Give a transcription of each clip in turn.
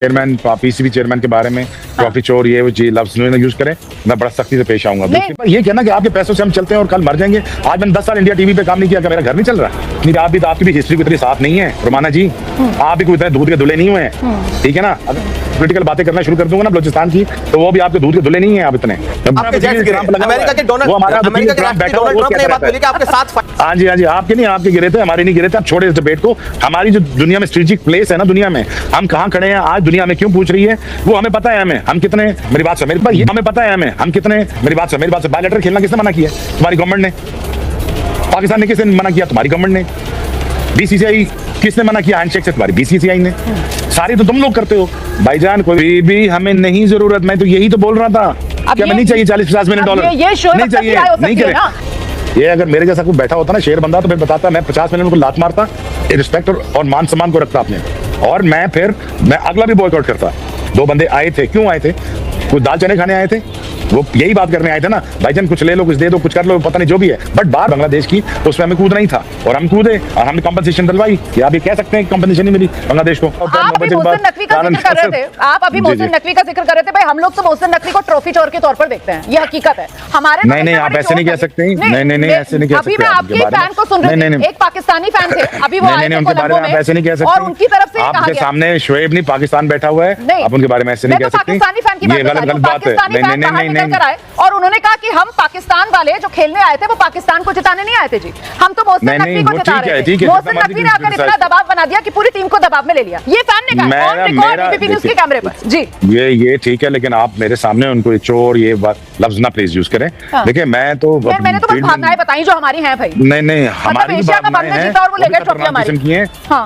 Chairman PCB chairman के बारे में ट्रॉफी चोर ये वो जी लफ्ज यूज करें, मैं बड़ा सख्ती से पेश आऊंगा। ये कहना कि आपके पैसों से हम चलते हैं और कल मर जाएंगे। आज मैंने 10 साल इंडिया टीवी पे काम नहीं किया, क्या मेरा घर नहीं चल रहा? नहीं, आप भी तो आपकी भी हिस्ट्री इतनी साफ नहीं है रोमाना जी, आप भी कोई इतने दूध के धुले नहीं हुए हैं, ठीक है ना। पॉलिटिकल बातें करना शुरू कर दूंगा ना बलूचिस्तान की, तो वो भी आपके दूध के धुले नहीं है आप इतने। हाँ जी हाँ जी, आपके नहीं, आपके गिरे थे, हमारे नहीं गिरे थे। आप छोड़े इस डिबेट को। हमारी जो दुनिया में स्ट्रेटेजिक प्लेस है ना, दुनिया में हम कहाँ खड़े हैं आज, दुनिया में क्यों पूछ रही है वो हमें पता है। हम कितने, मेरी बात से मेरे हमें पता है हम कितने, मेरी बात से बायोलेटर खेलना किसने मना किया? तुम्हारी गवर्नमेंट ने। पाकिस्तान ने किसने मना किया? तुम्हारी गवर्नमेंट ने। बीसीसीआई किसने मना किया हैंडशेक से? तुम्हारी बीसीसीआई ने। सारी तो तुम लोग करते हो भाईजान। कोई भी हमें नहीं जरूरत, मैं तो यही तो बोल रहा था। क्या नहीं चाहिए 40-50 मिलियन डॉलर? नहीं चाहिए, नहीं करे। ये अगर मेरे जैसा कोई बैठा होता ना शेर बंदा, तो फिर बताता मैं 50 मिलियन को लात मारता, रिस्पेक्ट और मान सम्मान को रखता अपने, और मैं अगला भी बॉयकॉट करता। 2 बंदे आए थे, क्यों आए थे? कुछ दाल चने खाने आए थे, वो यही बात करने आए थे ना भाईजान, कुछ ले लो, कुछ दे दो, कुछ कर लो, पता नहीं जो भी है। बट बाहर बांग्लादेश की, तो उसमें हमें कूदना ही था और हम कूदे और हमने कंपनसेशन दिलवाई। कि आप ये कह सकते हैं कंपनसेशन नहीं मिली बांग्लादेश को। आप अभी मोहसिन नकवी का जिक्र कर रहे थे, भाई हम लोग तो मोहसिन नकवी को ट्रॉफी चोर के तौर पर देखते हैं, ये हकीकत है हमारे। नहीं, आप ऐसे नहीं कह सकते। नहीं, ऐसे नहीं कह सकते। अभी मैं आपके फैन को सुन रही थी, एक पाकिस्तानी फैन थे, अभी वो आए थे कोलंबो में, ऐसे नहीं कह सकते। और उनकी तरफ से आपके सामने शोएब नहीं पाकिस्तान बैठा हुआ है, आप उनके बारे में ऐसे नहीं कह सकते। पाकिस्तानी फैन की गलत बात है। नहीं, और उन्होंने कहा कि हम पाकिस्तान वाले जो खेलने आए थे वो पाकिस्तान को जिताने नहीं आए थे जी, हम तो मोहसिन नकवी को जिता रहे थे। मोहसिन नकवी ने आकर इतना दबाव बना दिया कि पूरी टीम को दबाव में ले लिया। ये फैन ने कहा ऑन रिकॉर्ड एबीपी न्यूज़ के कैमरे पर जी। ये ठीक है, लेकिन आप मेरे सामने उनको चोर ये लफ्ज ना प्लीज यूज करें। देखिए मैं तो मैंने तो बस भावनाएं बताई जो हमारी हैं भाई। नहीं, हमारी जीता और वो ले गए ट्रॉफी हमारी।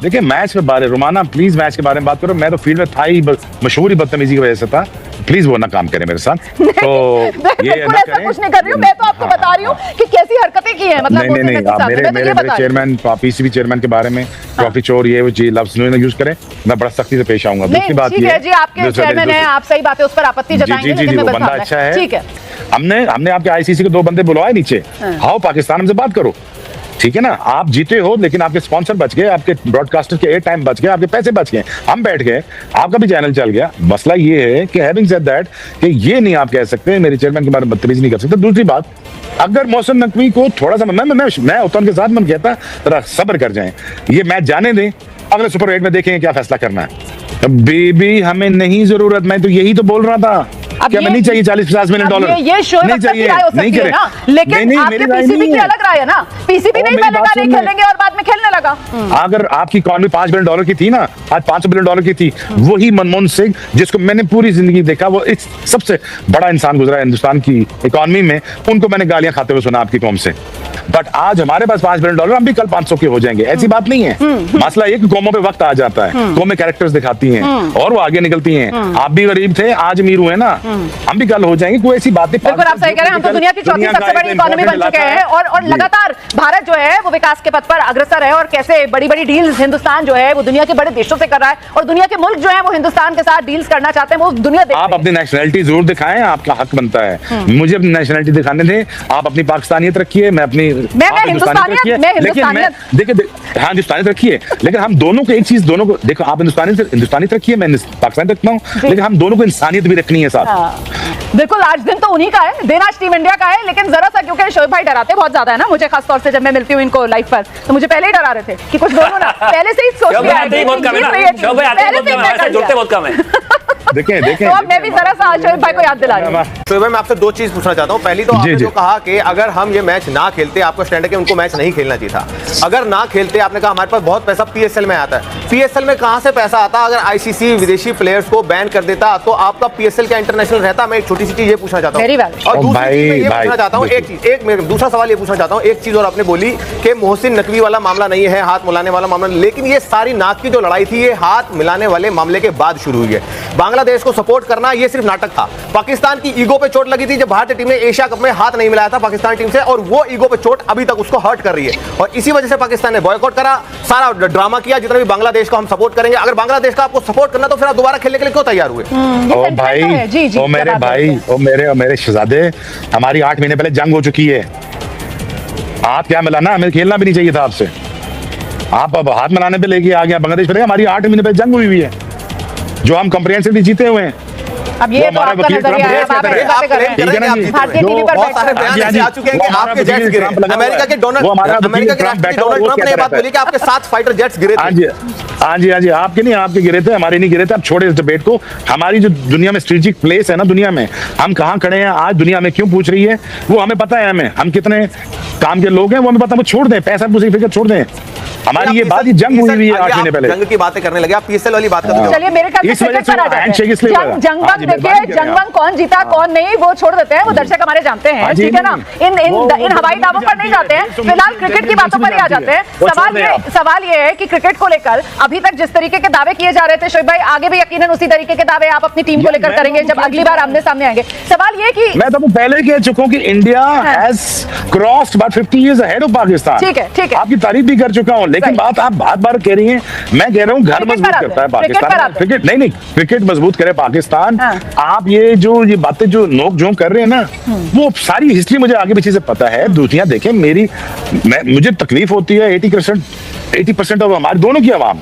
देखिए मैच के बारे रोमाना प्लीज मैच के बारे में बात करो। मैं तो फील्ड में था ही मशहूर ही बदतमीजी की वजह से था। प्लीज वो ना काम करें मेरे साथ। तो ये ऐसा कुछ नहीं कर रही हूँ, मैं तो आपको बता रही हूँ कि कैसी हरकतें की है। मतलब नहीं, मेरे चेयरमैन पीसीबी चेयरमैन के बारे में ट्रॉफी चोर ये वो जी लफ्ज यूज करें, मैं बड़ा सख्ती से पेश आऊंगा। दूसरी बात ये है जी, आपके चेयरमैन है, आप सही बात है, उस पर आपत्ति जताएंगे, लेकिन मैं बंदा अच्छा है, ठीक है। हमने आपके आईसीसी के 2 बंदे बुलवाए नीचे, आओ पाकिस्तान हमसे बात करो, ठीक है ना। आप जीते हो लेकिन आपके स्पॉन्सर बच गए, आपके ब्रॉडकास्टर के एयर टाइम बच गए, आपके पैसे बच गए, हम बैठ गए, आपका भी चैनल चल गया। मसला ये है कि हैविंग सेड दैट कि ये नहीं आप कह सकते मेरे चेयरमैन के बारे में बदतमीजी नहीं कर सकते। दूसरी बात, अगर मोहसिन नकवी को थोड़ा सा मैं होता उनके साथ, मैं कहता जरा सब्र कर जाएं, ये मैच जाने दें, अगले सुपर 8 में देखेंगे क्या फैसला करना है। बेबी हमें नहीं जरूरत, मैं तो यही तो बोल रहा था। क्या नहीं चाहिए 40-50 मिलियन डॉलर? ये शो नहीं चाहिए, नहीं करे ना, लेकिन आपके पीसीबी की अलग राय है ना। पीसीबी नहीं पहले कहा नहीं खेलेंगे और बाद में खेलने लगा। अगर आपकी इकोनॉमी 5 बिलियन डॉलर की थी ना, आज 500 बिलियन डॉलर की थी, वही मनमोहन सिंह जिसको मैंने पूरी जिंदगी देखा, वो इस सबसे बड़ा इंसान गुजरा हिंदुस्तान की इकोनॉमी में, उनको मैंने गालियां खाते हुए सुना आपकी कौम से। बट आज हमारे पास 5 बिलियन डॉलर, हम भी कल 500 के हो जाएंगे, ऐसी बात नहीं है। मसला एक कौमों पे वक्त आ जाता है, कौमें कैरेक्टर्स दिखाती हैं और वो आगे निकलती हैं। आप भी गरीब थे, आज अमीर हुए ना, हम भी कल हो जाएंगे, कोई ऐसी बात नहीं। बिल्कुल आप सही कह रहे हैं, हम तो दुनिया की चौथी सबसे बड़ी इकोनॉमी बन चुके हैं और लगातार भारत जो है वो विकास के पथ पर अग्रसर है, और कैसे बड़ी बड़ी डील्स हिंदुस्तान जो है वो दुनिया के बड़े देशों से कर रहा है, और दुनिया के मुल्क जो है वो हिंदुस्तान के साथ डील्स करना चाहते हैं, वो दुनिया देख। आप अपनी नेशनलिटी जरूर दिखाएं, आपका हक बनता है। मुझे अपनी नेशनलिटी दिखाने दें, आप अपनी पाकिस्तानियत रखिए, मैं अपनी हिंदुस्तानियत देखिए हाँ हिंदुस्तानियत रखिए, लेकिन हम दोनों को एक चीज, दोनों को देखो, आप हिंदुस्तानियत रखिए, मैं पाकिस्तानी रखता हूँ, लेकिन हम दोनों को इंसानियत भी रखनी है साथ। बिल्कुल, आज दिन तो उन्हीं का है, दिन आज टीम इंडिया का है, लेकिन जरा सा क्योंकि शोएब भाई डराते बहुत ज्यादा है ना मुझे, खासतौर से जब मैं मिलती हूँ इनको लाइव पर, तो मुझे पहले ही डरा रहे थे कि कुछ दोनों ना पहले से ही सोच लिया है। देखें तो अब मैं भी जरा सा शोएब भाई को याद दिला रही हूँ। शोएब भाई, मैं आपसे 2 चीज पूछना चाहता हूँ। पहली तो आपने जो कहा कि अगर हम ये मैच ना खेलते, आपको स्टैंड है कि उनको मैच नहीं खेलना चाहिए था। अगर ना खेलते, आपने कहा हमारे पास बहुत पैसा पीएसएल में आता है, पीएसएल में कहां से पैसा आता? अगर आईसीसी विदेशी प्लेयर्स को बैन कर देता तो आपका पीएसएल क्या इंटरनेशनल रहता? मैं एक छोटी सी चीज ये पूछना चाहता हूँ, और दूसरी चीज ये पूछना चाहता हूँ, दूसरा सवाल ये पूछना चाहता हूँ, एक चीज और आपने बोली कि मोहसिन नकवी वाला मामला नहीं है, हाथ मिलाने वाला मामला, लेकिन ये सारी नाक की जो लड़ाई थी, ये हाथ मिलाने वाले मामले के बाद शुरू हुई है। बांग्लादेश को सपोर्ट करना ये सिर्फ नाटक था। पाकिस्तान की ईगो पे चोट लगी थी जब भारतीय टीम ने एशिया कप में हाथ नहीं मिलाया था पाकिस्तान टीम से, और वो ईगो पे चोट अभी तक उसको हर्ट कर रही है, और इसी वजह से पाकिस्तान ने बॉयकॉट करा, सारा ड्रामा किया, जितना भी बांग्लादेश को हम सपोर्ट करेंगे। अगर बांग्लादेश का आपको सपोर्ट करना तो फिर आप दोबारा खेलने के लिए क्यों तैयार हुए? ओ भाई, ओ मेरे भाई, ओ मेरे शहजादे, हमारी 8 महीने पहले जंग हो चुकी है। हाथ क्या मिलाना, हमें खेलना भी नहीं चाहिए था आपसे। आप अब हाथ मिलाने पे लेके आ गया बांग्लादेश पे, हमारी 8 महीने पहले जंग हुई है। जो हम कंप्रिहेंसिवली जीते हुए हैं। अब ये तो आपका नजरिया है, आप ऐसी बातें कर रहे हैं। भारतीय टीवी पर बहुत सारे बयान ऐसे आ चुके हैं कि आपके जेट्स गिरे। अमेरिका के राष्ट्रपति डोनाल्ड ट्रंप ने ये बात बोली कि आपके 7 फाइटर जेट्स गिरे थे। हाँ जी, आपके नहीं, आपके गिरे थे, हमारे नहीं गिरे थे। अब छोड़े इस डिबेट को। हमारी जो दुनिया में स्ट्रेटेजिक प्लेस है ना, दुनिया में हम कहाँ खड़े हैं आज, दुनिया में क्यों पूछ रही है वो हमें पता है। हम कितने काम के लोग हैं वो हमें पता है। वो छोड़ दें, पैसा पूरी फिक्र छोड़ दें। हमारी ये बात, ये जंग हुई है 8 महीने पहले। जंग की बातें करने लगे आप, पीएसएल वाली बात करते हो। चलिए मेरे ख्याल से क्रिकेट पर आ जाते हैं। जंग देखिए, जंग कौन जीता कौन नहीं वो छोड़ देते हैं, वो दर्शक हमारे जानते हैं, ठीक है ना। इन हवाई दावों पर नहीं जाते हैं, फिलहाल क्रिकेट की बातों पर ही आ जाते हैं। सवाल ये है कि क्रिकेट को लेकर अभी तक जिस तरीके के दावे किए जा रहे थे शोएब भाई, आगे भी यकीनन उसी तरीके के दावे आप अपनी टीम को लेकर करेंगे जब अगली बार आमने सामने आएंगे। सवाल ये कि मैं तो पहले कह चुका हूं कि India has crossed about 50 years ahead of Pakistan. ठीक है, आपकी तारीफ भी कर चुका हूं, लेकिन बात आप बार कह रही हैं। मैं कह रहा हूं घर मजबूत करता है पाकिस्तान। क्रिकेट नहीं, क्रिकेट मजबूत करे पाकिस्तान। आप ये बातें जो नोक झोंक कर रहे हैं ना, वो सारी हिस्ट्री मुझे आगे पीछे से पता है। दूसरियां देखें, मुझे तकलीफ होती है। 80% ऑफ हमारी दोनों की आवाम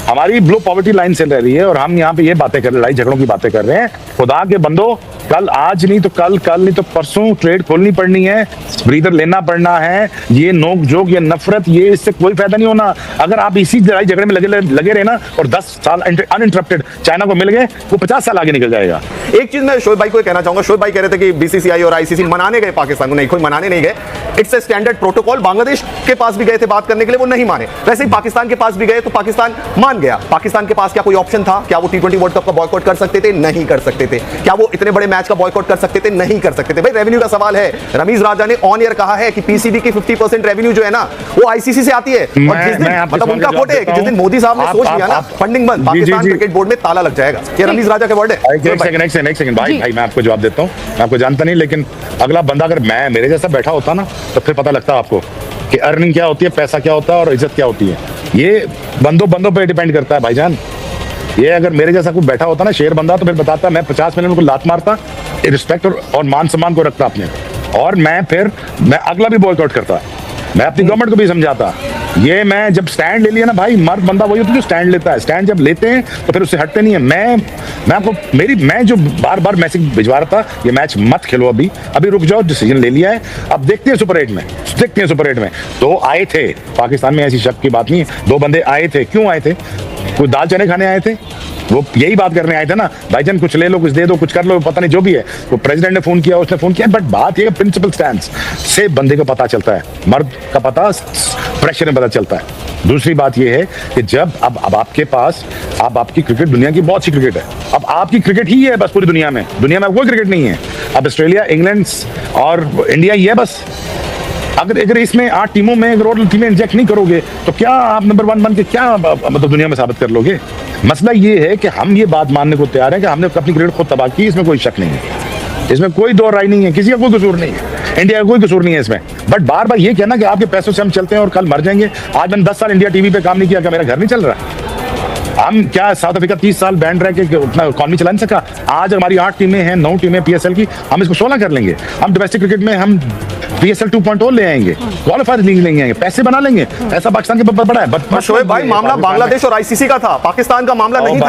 हमारी बिलो पॉवर्टी लाइन से रह रही है, और हम यहाँ पे ये बातें कर, लड़ाई झगड़ों की बातें कर रहे हैं। खुदा के बंदो, कल आज नहीं तो कल नहीं तो परसों ट्रेड खोलनी पड़नी है, ब्रीदर लेना पड़ना है। ये नोक झोंक, ये नफरत, ये इससे कोई फायदा नहीं होना। अगर आप इसी लड़ाई झगड़े में लगे रहे ना, और 10 साल अनइंटरप्टेड चाइना को मिल गए, वो 50 साल आगे निकल जाएगा। एक चीज मैं शोएब भाई को कहना चाहूंगा। शोएब भाई कह रहे थे कि बीसीसीआई और आईसीसी मनाने गए पाकिस्तान को, नहीं, कोई मनाने नहीं गए। It's a standard protocol. Bangladesh के पास भी गए थे बात करने के लिए, वो नहीं माने। वैसे ही पाकिस्तान के पास भी गए तो पाकिस्तान मान गया। पाकिस्तान के पास क्या कोई ऑप्शन था? क्या वो T20 वर्ल्ड कप का बॉयकॉट कर सकते थे? नहीं कर सकते थे। क्या वो इतने बड़े मैच का बॉयकॉट कर सकते थे? नहीं कर सकते थे। भाई रेवेन्यू का सवाल है। रमीज राजा ने ऑन एयर कहा है कि पीसीबी की 50% रेवेन्यू जो है ना, वो आईसीसी से आती है। और जिस दिन मतलब उनका कोट है कि जिस दिन मोदी साहब ने सोच लिया ना फंडिंग बंद, पाकिस्तान क्रिकेट बोर्ड में ताला लग जाएगा। ये रमीज राजा के वर्ड है। एक सेकंड भाई, मैं आपको जवाब देता हूँ। मैं आपको जानता नहीं, लेकिन अगला बंदा अगर मेरे जैसा बैठा होता ना, तो फिर पता लगता आपको कि अर्निंग क्या होती है, पैसा क्या होता है और इज्जत क्या होती है। ये बंदों पे डिपेंड करता है भाईजान। ये अगर मेरे जैसा कोई बैठा होता ना शेर बंदा, तो फिर बताता मैं 50 मिनट को लात मारता, रिस्पेक्ट और मान सम्मान को रखता अपने, और मैं अगला भी बॉयकॉट करता। मैं अपनी गवर्नमेंट को भी समझाता। ये मैं जब स्टैंड ले लिया ना भाई, मर्द बंदा वही होता है जो स्टैंड लेता है। स्टैंड जब लेते हैं तो फिर उससे हटते नहीं है। मैं आपको मैं जो बार मैसेज भिजवा रहा था, ये मैच मत खेलो, अभी रुक जाओ, डिसीजन ले लिया है, अब देखते हैं सुपर 8 में। 2 आए थे पाकिस्तान में, ऐसी शक की बात नहीं है। 2 बंदे आए थे। क्यों आए थे? कोई दाल चने खाने आए थे? वो यही बात करने आए थे ना, भाईजान कुछ ले लो, कुछ दे दो, कुछ कर लो, पता नहीं जो भी है। वो प्रेसिडेंट ने फोन किया, उसने फोन किया, बट बात ये प्रिंसिपल स्टैंड से बंदे को पता चलता है, मर्द का पता प्रेशर में पता चलता है। दूसरी बात ये है कि जब अब आपके पास, अब आपकी क्रिकेट, दुनिया की बहुत सी क्रिकेट है, अब आपकी क्रिकेट ही है बस पूरी दुनिया में कोई क्रिकेट नहीं है। अब ऑस्ट्रेलिया, इंग्लैंड और इंडिया ही है बस। अगर इसमें 8 टीमों में अगर और टीमें इंजेक्ट नहीं करोगे तो क्या आप नंबर 1 बन के क्या मतलब दुनिया में साबित कर लोगे? मसला ये है कि हम ये बात मानने को तैयार हैं कि हमने अपनी क्रिकेट खुद तबाह की, इसमें कोई शक नहीं है, इसमें कोई दो राय नहीं है, किसी का कोई कसूर नहीं है, इंडिया का कोई कसूर नहीं है इसमें। बट बार ये कहना कि आपके पैसों से हम चलते हैं और कल मर जाएंगे। आज मैंने 10 साल इंडिया टीवी पे काम नहीं किया, क्या मेरा घर नहीं चल रहा? हम क्या साउथ अफ्रीका 30 साल बैंड रह के उतना इकॉनमी चला नहीं सका? आज हमारी 8 टीमें हैं, 9 टीमें पीएसएल की, हम इसको 16 कर लेंगे। हम डोमेस्टिक क्रिकेट में हम पीएसएल 2.0 ले आएंगे, क्वालिफायर लीग लेंगे आएंगे, पैसे बना लेंगे। ऐसा पाकिस्तान के ऊपर बड़ा है। शोएब भाई, मामला बांग्लादेश और आईसीसी का था, पाकिस्तान का मामला नहीं था।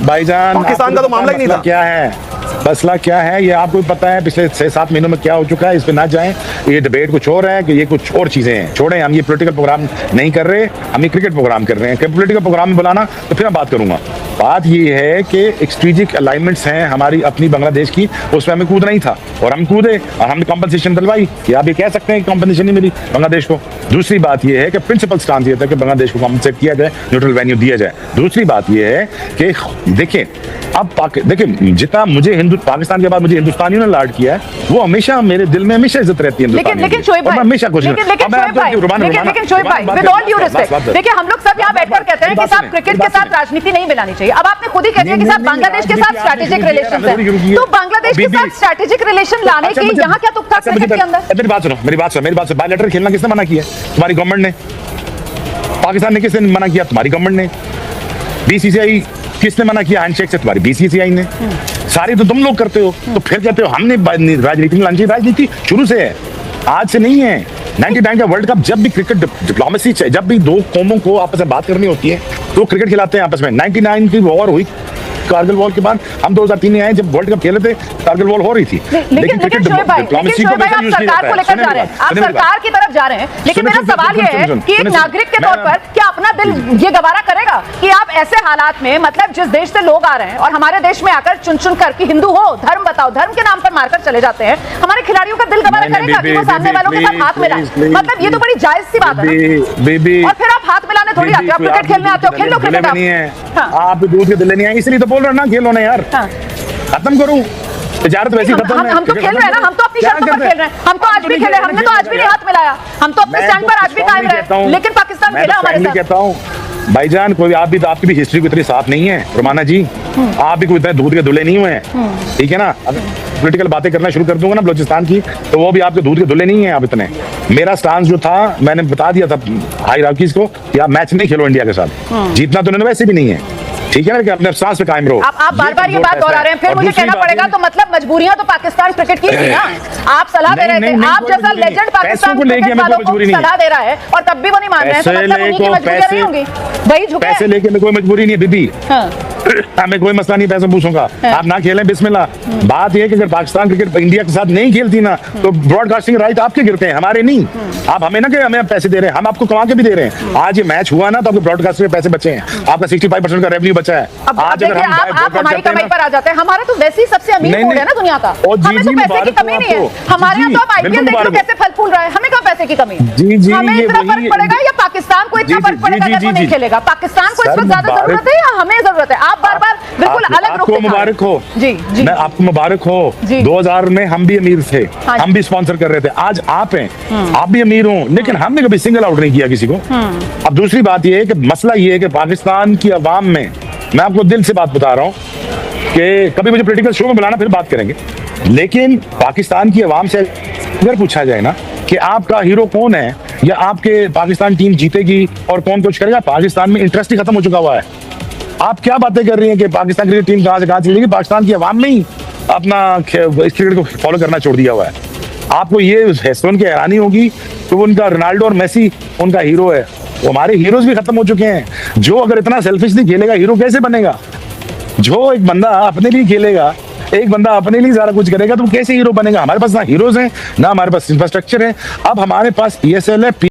भाईजान पाकिस्तान का तो मामला ही नहीं था। क्या है मसला, क्या है ये आपको पता है पिछले 6-7 महीनों में क्या हो चुका है। इस पे ना जाएं, ये डिबेट कुछ और है कि ये कुछ और चीजें हैं। छोड़ें, हम ये पॉलिटिकल प्रोग्राम नहीं कर रहे, हम ये क्रिकेट प्रोग्राम कर रहे हैं। पॉलिटिकल प्रोग्राम में बुलाना तो फिर मैं बात करूंगा। बात ये है कि स्ट्रेटेजिक अलाइनमेंट्स हैं हमारी अपनी बांग्लादेश की, उसमें हमें कूदना ही था और हम कूदे और हमने कॉम्पनसेशन दिलवाई। या आप ये कह सकते हैं कि कॉम्पनसेशन नहीं मिली बांग्लादेश को। दूसरी बात ये है कि प्रिंसिपल स्टांस ये था कि बांग्लादेश को कॉम्पनसेट किया जाए, न्यूट्रल वेन्यू दिया जाए। दूसरी बात ये है कि देखें, अब देखिए, जितना मुझे पाकिस्तान के बाद मुझे हिंदुस्तानियों ने लाड किया है, वो हमेशा मेरे दिल में हमेशा इज्जत रहती है। लेकिन शोएब भाई, हमेशा कोशिश, लेकिन शोएब भाई, विद ऑल ड्यू रिस्पेक्ट, देखिए हम लोग सब यहाँ बैठकर कहते हैं कि साहब क्रिकेट के साथ राजनीति नहीं मिलानी चाहिए। अब आपने खुद ही कह दिया कि साहब बांग्लादेश के साथ स्ट्रैटेजिक रिलेशन है, तो बांग्लादेश के साथ स्ट्रैटेजिक रिलेशन लाने की यहाँ क्या तुक था क्रिकेट के अंदर? मेरी बात सुनो, बायलैटरल खेलना किसने मना किया? तुम्हारी गवर्नमेंट ने। पाकिस्तान ने किसने मना किया? तुम्हारी गवर्नमेंट ने। बीसीसीआई किसने मना किया हैंडशेक से? तुम्हारी बीसीसीआई ने। सारी तो तुम लोग करते हो, तो फिर कहते हो हमने राजनीति में लानी चाहिए। राजनीति शुरू से है, आज से नहीं है। 99 का वर्ल्ड कप, जब भी क्रिकेट डिप्लोमेसी, जब भी 2 कौमों को आपस में बात करनी होती है तो क्रिकेट खिलाते हैं आपस में। 99 की वॉर हुई कारगिल वॉर के बाद हम 2003 में आए, जब वर्ल्ड कप खेले थे कारगिल वॉर हो रही थी। लेकिन शोएब भाई, आप सरकार को लेकर जा रहे हैं, आप सरकार की तरफ जा रहे हैं, लेकिन मेरा सवाल ये है कि एक नागरिक के तौर पर क्या अपना दिल ये गवारा करेगा कि आप ऐसे हालात में, मतलब जिस देश से लोग आ रहे हैं और हमारे देश में आकर चुन चुन कर कि हिंदू हो, धर्म बताओ, धर्म के नाम पर मारकर चले जाते हैं, हमारे खिलाड़ियों का दिल गवारा करेगा कि वो सामने वालों के साथ हाथ मिलाएं? मतलब ये तो बड़ी जायज सी बात है ना। और फिर आप हाथ मिलाने थोड़ी आते हो, आप क्रिकेट खेलने आते हो, खेल लो क्रिकेट आप दूध के दिले नहीं है, इसलिए तो बोल रहे हो ना, खेलो ना यार, खत्म करूं तिजारत वैसी खत्म है। हम तो खेल रहे हैं ना, हम तो अपनी शर्तों पर खेल रहे हैं, हम तो आज भी खेले, हमने तो आज भी नहीं हाथ मिलाया, हम तो अपने स्टैंड पर आज भी कायम रहे, लेकिन पाकिस्तान खेला हमारे साथ। कहता हूँ भाईजान, कोई आप भी तो, आपकी भी हिस्ट्री को इतनी साफ नहीं है रोमाना जी, आप भी कोई इतने दूध के दुल्हे नहीं हुए हैं, ठीक है ना। पॉलिटिकल बातें करना शुरू कर दूंगा ना बलूचिस्तान की, तो वो भी आपके दूध के दुल्हे नहीं है आप इतने। मेरा स्टांस जो था, मैंने बता दिया था हायरार्कीज को कि आप मैच नहीं खेलो इंडिया के साथ, जीतना तो वैसे भी नहीं है, ठीक है ना, कि अपने सांस पे कायम रहो। आप बार-बार ये बात दोहरा रहे हैं, फिर मुझे कहना पड़ेगा तो मतलब मजबूरियां तो पाकिस्तान क्रिकेट की थी ना, आप सलाह दे रहे थे, आप जैसा लेजेंड पाकिस्तान क्रिकेट वालों को सलाह दे रहा है और तब भी वो नहीं मान रहे हैं, तो मतलब उन्हीं की मजबूरियां नहीं होंगी, वही झुके। पैसे लेके में कोई मजबूरी नहीं है बीबी, हमें कोई मसला नहीं पैसे पूछूंगा, आप ना खेलें बिस्मिल्लाह। बात यह है कि अगर पाकिस्तान क्रिकेट इंडिया के साथ नहीं खेलती ना, तो ब्रॉडकास्टिंग राइट आपके गिरते हैं, हमारे नहीं। आप हमें ना कि हमें पैसे दे रहे हैं, हम आपको कमा के भी दे रहे हैं। आज ये मैच हुआ ना, तो आपके ब्रॉडकास्टिंग के पैसे बचे हैं, आपका 65% का रेवेन्यू बचा है। आज अगर आप हमारी कमाई पर आ जाते हैं, हमारा तो वैसे ही सबसे अमीर बोर्ड है ना दुनिया का, हमें तो पैसे की कमी नहीं है, हमारे यहाँ तो आप आईपीएल देख लो कैसे फल फूल रहा है, हमें कहाँ पैसे की कमी है? हमें इतना फर्क पड़ेगा या पाकिस्तान को इतना फर्क पड़ेगा अगर वो नहीं खेलेगा? पाकिस्तान को इस वक्त ज्यादा जरूरत है या हमें जरूरत है? आप बार बार बिल्कुल अलग रुख आपको मुबारक हो जी जी, मैं आपको मुबारक हो। 2000 में हम भी अमीर थे, हम भी स्पॉन्सर कर रहे थे, आज आप हैं, आप भी अमीर हो, लेकिन हमने कभी सिंगल आउट नहीं किया किसी को। अब दूसरी बात यह है कि मसला ये है कि पाकिस्तान की आवाम में, मैं आपको दिल से बात बता रहा हूँ कि कभी मुझे पॉलिटिकल शो में बुलाना, फिर बात करेंगे, लेकिन पाकिस्तान की आवाम से अगर पूछा जाए ना कि आपका हीरो कौन है या आपके पाकिस्तान टीम जीतेगी और कौन कुछ करेगा, पाकिस्तान में इंटरेस्ट ही खत्म हो चुका हुआ है। आप क्या बातें कर रही हैं कि पाकिस्तान क्रिकेट टीम कहां से कहां चलेगी? पाकिस्तान की आवाम में ही अपना क्रिकेट को फॉलो करना छोड़ दिया हुआ है। आपको ये सुन के हैरानी होगी तो उनका रोनाल्डो और मेसी उनका हीरो है, वो हमारे हीरोज भी खत्म हो चुके हैं। जो अगर इतना सेल्फिशली खेलेगा, हीरो कैसे बनेगा? जो एक बंदा अपने लिए खेलेगा, एक बंदा अपने लिए सारा कुछ करेगा, तो कैसे हीरो बनेगा? हमारे पास ना हीरोज हैं, ना हमारे पास इंफ्रास्ट्रक्चर है। अब हमारे पास ESL है,